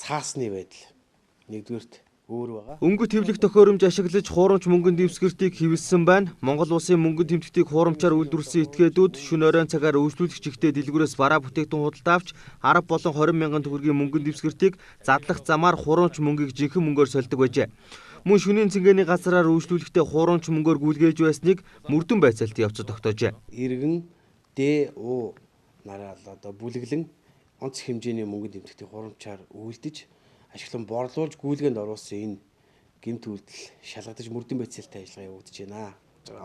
цаасны байдал нэгдүгээрт өөр байгаа. Өнгөт хэвлэх тохиромж ашиглаж хуурамч мөнгөнд дэвсгэртийг хэвлэсэн байна. Монгол улсын мөнгөнд тэмдэгтийг хуурамчаар үйлдвэрсэн этгээдүүд шөнө оройн цагаар үйлчлүүлэгч ихтэй дэлгүүрээс бараа бүтээгдэхүүн худалдаавч 10 болон 20 мянган төгрөгийн мөнгөнд дэвсгэртийг задлах замаар хуурамч мөнгийг жинхэнэ мөнгөөр сольдог байжээ. Мөн шөнийн цэнгэний газраар үйлчлүүлэгтээ хуурамч мөнгөөр гүйлгээж байсныг мөрдөн байцаалт явцад тогтоожээ. Иргэн ДУ нараа одоо бүлэглэн онц хэмжээний мөнгөнд тэмдэгтийг хуурамчаар үйлдэж ашиглан борлуулж гүйлгээнд оруулсан энэ гэмт үйлдэл шалгадаж мөрдөн байцаалтай ажиллагаа явагдаж байна.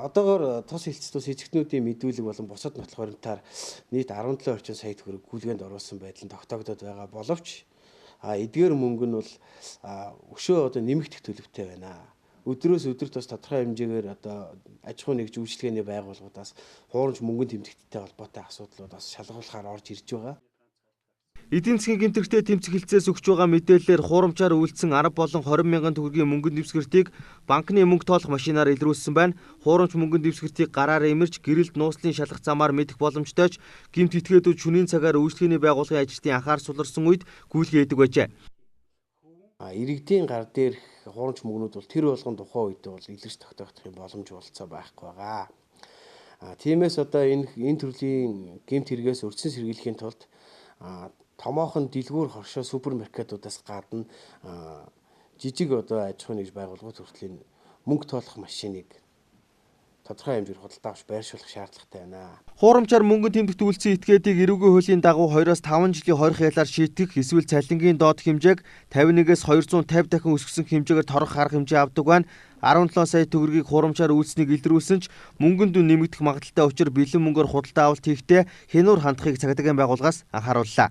Одоогоор тос хэлцдүүс эзэгтнүүдийн мэдүүлэг болон бусад нотлох баримтаар нийт 17 орчим сая төгрөг гүйлгээнд оруулсан байдал нь тогтоогдоод байгаа боловч эдгээр мөнгө нь бол өшөө одоо нэмэгдэх төлөвтэй байна. Өдрөөс өдөрт бас тодорхой хэмжээгээр одоо аж ахуй нэгж үйлчлэгээний байгууллагуудаас хуурамч мөнгөнд тэмдэгттэй холбоотой асуудлууд бас шалгуулахаар орж ирж байгаа. Эдийн засгийн гэмтэрхтэй тэмцэх хилцээс өгч байгаа мэдээлэлээр хуурамчаар үйлдсэн 10 болон 20 мянган төгрөгийн мөнгөнд дэвсгэртийг банкны мөнгө тоолох машинаар илрүүлсэн байна. Хуурамч мөнгөнд дэвсгэртийг гараар эмэрч гэрэлд нууцлын шалгах замаар мэдэх боломжтой ч гэмт этгээдүүд шөнийн цагаар үйлчлэгээний байгууллагын ажилтны анхаар суларсан үед гүйлгээ хийдэг байжээ. Иргэдийн гар дээрх хуурамч мөнгнүүд бол тэр болгон тухайн үед бол илэрч тогтоогдох боломж болцоо байхгүй байгаа. Тиймээс одоо энэ төрлийн гэмт хэрэгээс өрчсөн сэргийлэхийн тулд томоохон дэлгүүр хоршоо супермаркетуудаас гадна жижиг одоо аж ахуй нэгж байгууллагууд хүртэл мөнгө тоолох машиныг тодорхой хэмжээр худалдаа авч байршуулах шаардлагатай байна. Хуурамчаар мөнгөнд тэмдэгт үйлдсэн этгээдийг эрүүгийн хуулийн дагуу 2-оос 5 жилийн хорих ялаар шийтгэх эсвэл цалингийн доод хэмжээг 51-ээс 250 дахин өсгсөн хэмжээгээр торгох арга хэмжээ авдаг байна. 17 сая төгрөгийг хуурамчаар үйлснийг илрүүлсэн ч мөнгөнд нэмэгдэх магадaltaй учраас бэлэн мөнгөөр худалдаа авалт хийхдээ хянуур хандахыг цагдаагийн байгууллагаас анхаарууллаа.